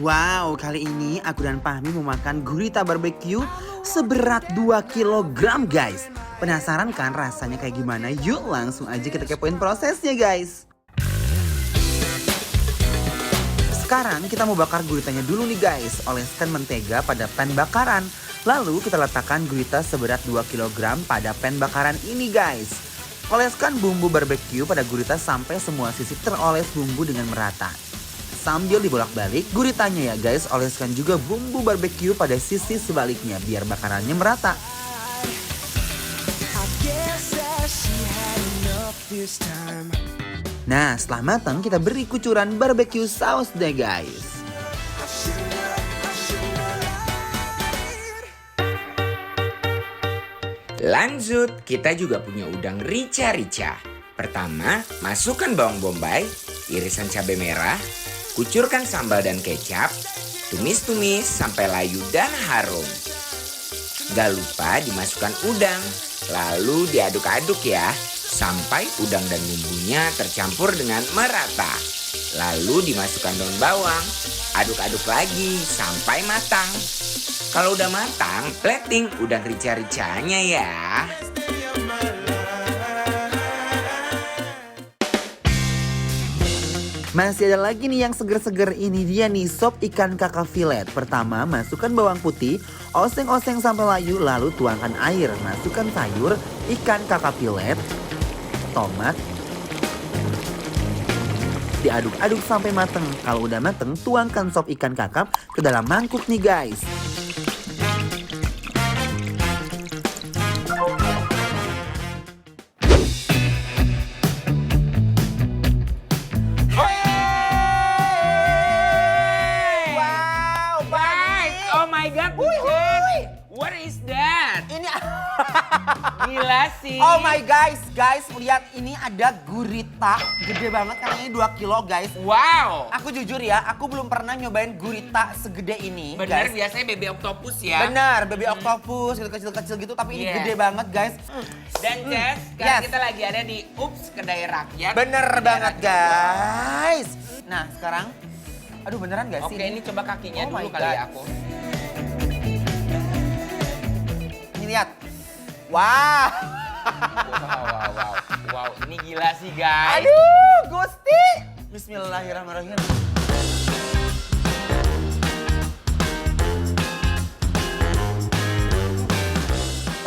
Wow, kali ini aku dan Fahmi mau makan gurita barbeque seberat 2 kilogram guys. Penasaran kan rasanya kayak gimana? Yuk langsung aja kita kepoin prosesnya guys. Sekarang kita mau bakar guritanya dulu nih guys. Oleskan mentega pada pan bakaran. Lalu kita letakkan gurita seberat 2 kilogram pada pan bakaran ini guys. Oleskan bumbu barbeque pada gurita sampai semua sisi teroles bumbu dengan merata. Sambil dibolak-balik guritanya ya guys, oleskan juga bumbu barbeque pada sisi sebaliknya biar bakarannya merata. Nah setelah matang kita beri kucuran barbeque saus deh guys. Lanjut, kita juga punya udang rica-rica. Pertama, masukkan bawang bombay, irisan cabai merah, kucurkan sambal dan kecap, tumis-tumis sampai layu dan harum. Gak lupa dimasukkan udang, lalu diaduk-aduk ya, sampai udang dan bumbunya tercampur dengan merata. Lalu dimasukkan daun bawang, aduk-aduk lagi sampai matang. Kalau udah matang, plating udang rica-ricanya ya. Masih ada lagi nih yang seger-seger, ini dia nih sop ikan kakap filet. Pertama masukkan bawang putih, oseng-oseng sampai layu, lalu tuangkan air. Masukkan sayur, ikan kakap filet, tomat. Diaduk-aduk sampai mateng. Kalau udah mateng, tuangkan sop ikan kakap ke dalam mangkuk nih guys. What is that? Ini Gila sih. Oh my guys, lihat ini ada gurita gede banget karena ini 2 kilo guys. Wow. Aku jujur ya, aku belum pernah nyobain gurita segede ini. Bener, guys. biasanya baby octopus ya. Bener, baby octopus gitu kecil-kecil gitu, tapi ini Yeah. gede banget guys. Dan Jess, sekarang Yes. kita lagi ada di Ups Kedai Rakyat. Bener Kedai banget Rakyat. guys. Nah sekarang, aduh beneran gak sih? Oke, ini coba kakinya Oh dulu my kali God. ya aku. Ini lihat. Wow. Wow, ini gila sih guys. Aduh, Gusti. Bismillahirrahmanirrahim.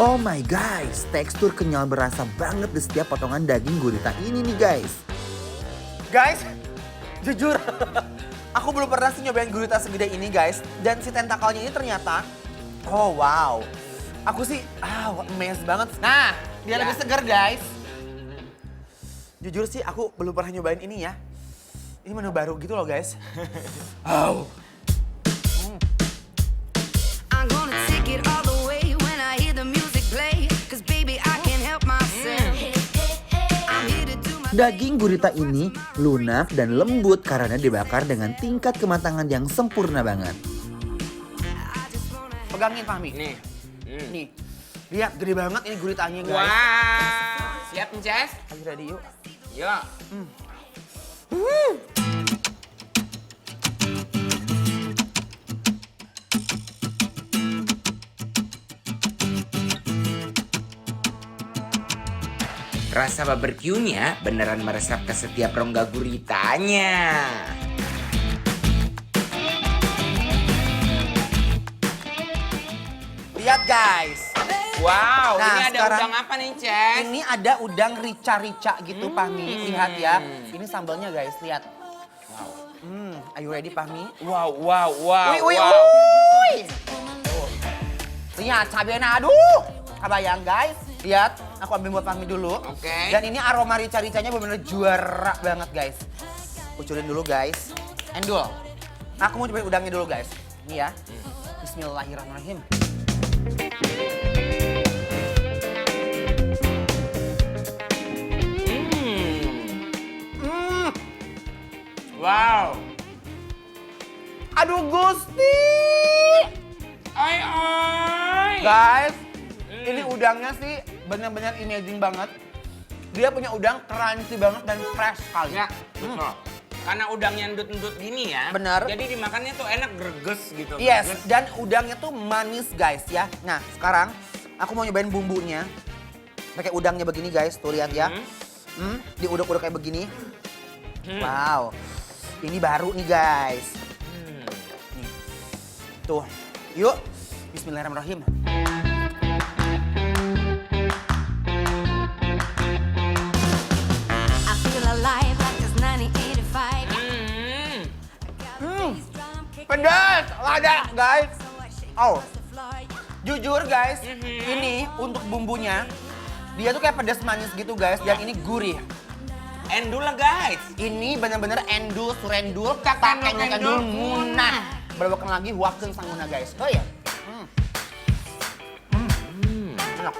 Oh my guys, tekstur kenyal berasa banget di setiap potongan daging gurita ini nih guys. Guys, jujur, aku belum pernah sih nyobain gurita segede ini guys. Dan si tentakelnya ini ternyata, oh wow. Aku sih, amazed banget. Nah, dia Ya. lebih segar guys. Jujur sih aku belum pernah nyobain ini ya. Ini menu baru gitu loh guys. Wow. I'm gonna take it all the way when I hear the music play. 'Cause baby I can't help myself. I'm here to do my Daging gurita ini lunak dan lembut karena dibakar dengan tingkat kematangan yang sempurna banget. Pegangin Fahmi. Nih. Nih. Lihat gede banget ini guritanya guys. Wow. Siap Jess? Are you ready yuk? Yuk. Rasa barbeque-nya beneran meresap ke setiap rongga guritanya. Lihat guys. Wow, Nah, ini ada sekarang- udang apa nih, Ces? Ini ada udang rica-rica gitu Fahmi. Lihat ya. Ini sambalnya guys, lihat. Wow. Are you ready Fahmi? Wow. Wih. Lihat cabenya, aduh. Kebayang guys. Lihat, aku ambil buat Fahmi dulu. Oke. Dan ini aroma rica-ricanya bener-bener juara banget guys. Kucurin dulu guys. Endul. Aku mau cobain udangnya dulu guys. Ini ya. Bismillahirrahmanirrahim. Wow. Aduh Gusti. Oi. Guys, ini udangnya sih benar-benar amazing banget. Dia punya udang crunchy banget dan fresh sekali. Ya, betul. Karena udangnya endut-endut gini ya. Bener. Jadi dimakannya tuh enak greges gitu. Yes, greges. dan udangnya tuh manis guys ya. Nah sekarang aku mau nyobain bumbunya. Pakai udangnya begini guys, tuh lihat ya. Diuduk-uduk kayak begini. Wow, ini baru nih guys. Nih. Tuh, yuk. Bismillahirrahmanirrahim. I feel alive like it's 1985. Pedas, lada guys. Oh, jujur guys, ini untuk bumbunya dia tuh kayak pedas manis gitu guys, dan ini gurih. Endul lah guys. Ini bener-bener endul, surendul, Kakek endul, endul, munah. Berbakan lagi huakeun sang munah guys. Oh iya. Enak.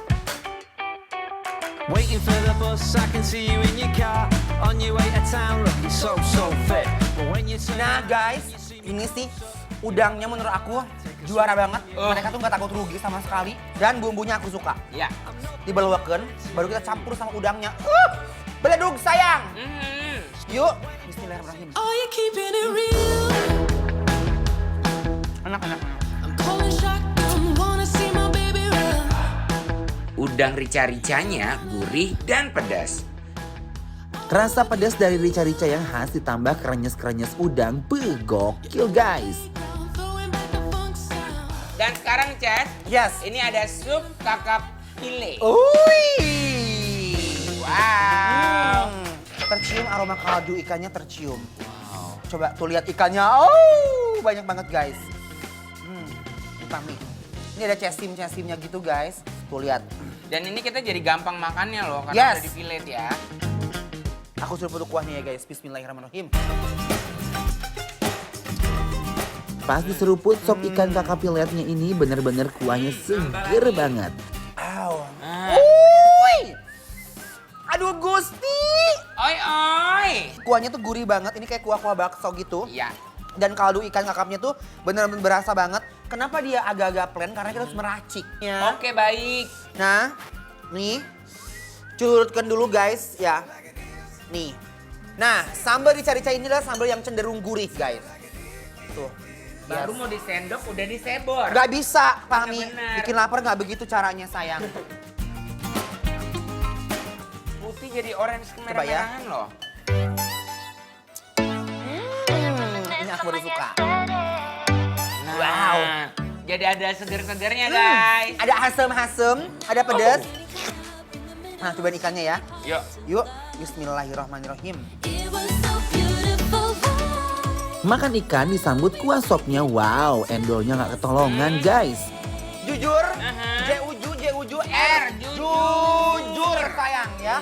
Waiting for the bus, I can see you in your car. On your way to town, looking so fit. But when you turn Nah guys, ini sih udangnya menurut aku juara banget. Mereka tuh nggak takut rugi sama sekali. Dan bumbunya aku suka. Ya. Dibaluakeun, baru kita campur sama udangnya. Beledug sayang. Yuk, bismillahirrahmanirrahim. Are you keeping it real? Enak. I'm pulling shotgun, wanna see my baby run. Udang rica-ricanya gurih dan pedas. Rasa pedas dari rica-rica yang khas ditambah krenyes-krenyes udang, gokil guys. Throwing back the funk sound. Dan sekarang Cez, Yes. ini ada sup kakap pile. Wow. Tercium aroma kaldu ikannya tercium. Coba tuh lihat ikannya. Oh, banyak banget guys. Ini pami. Ini ada cesim-cesimnya gitu guys. Tuh lihat. Dan ini kita jadi gampang makannya loh karena Yes. udah di fillet ya. Aku suruh untuk kuahnya ya guys. Bismillahirrahmanirrahim. Pas diseruput sop ikan kakap piletnya ini bener-bener kuahnya seger banget. Aw. Ah. Uy. Aduh Gusti. Oi. Kuahnya tuh gurih banget. Ini kayak kuah-kuah bakso gitu. Iya. Dan kaldu ikan kakapnya tuh bener-bener berasa banget. Kenapa dia agak-agak plain? Karena kita harus meraciknya. Oke baik. Nah, nih. Curutkan dulu guys ya. Nih. Nah, sambal rica-rica ini adalah sambal yang cenderung gurih guys. Tuh. Baru mau disendok udah disebor. Gak bisa, Pami. Bener. Bikin lapar gak begitu caranya sayang. Putih jadi orange Coba ya. kemerah-merahan loh. Ini aku baru suka. Nah, Wow. Jadi ada seger-segernya guys. Ada asem-asem, ada pedas. Nah, cobain ikannya ya. Yuk. Yuk, bismillahirrahmanirrahim. It was so beautiful. Makan ikan disambut kuah sopnya, wow, endolnya nggak ketolongan guys. Jujur, J-U-J-U-R, R, jujur sayang ya.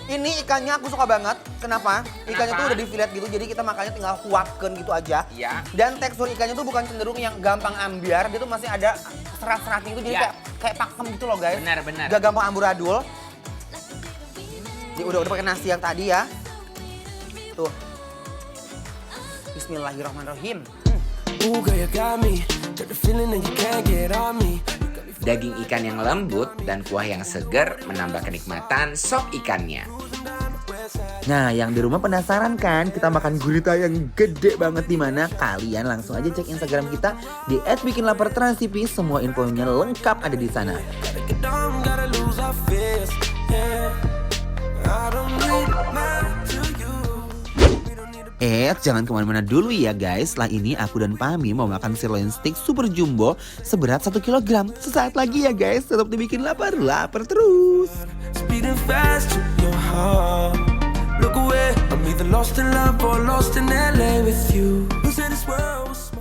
Ini ikannya aku suka banget. Kenapa? Ikannya tuh udah di fillet gitu, jadi kita makannya tinggal kuaken gitu aja. Iya. Dan tekstur ikannya tuh bukan cenderung yang gampang ambiar, dia tuh masih ada serat-seratnya gitu, jadi Iya. kayak pakem gitu loh guys. Benar. Gak gampang amburadul. Jadi udah pakai nasi yang tadi ya. Tuh. Bismillahirrahmanirrahim. Ooh, girl, you got me. Got the feeling that you can't get on me. Daging ikan yang lembut dan kuah yang segar menambah kenikmatan sop ikannya. Nah, yang di rumah penasaran kan kita makan gurita yang gede banget di mana? Kalian langsung aja cek Instagram kita di @bikinlapartransTV. Semua infonya lengkap ada di sana. Gotta get down, gotta lose our fears. Yeah. I don't need mine to you. We don't need a Jangan kemana-mana dulu ya guys. Setelah ini aku dan Pami mau makan sirloin steak super jumbo seberat 1 kg. Sesaat lagi ya guys. Tetap dibikin lapar terus. speeding fast to your heart. Look away, I'm either lost in love or lost in LA with you. Who said this world was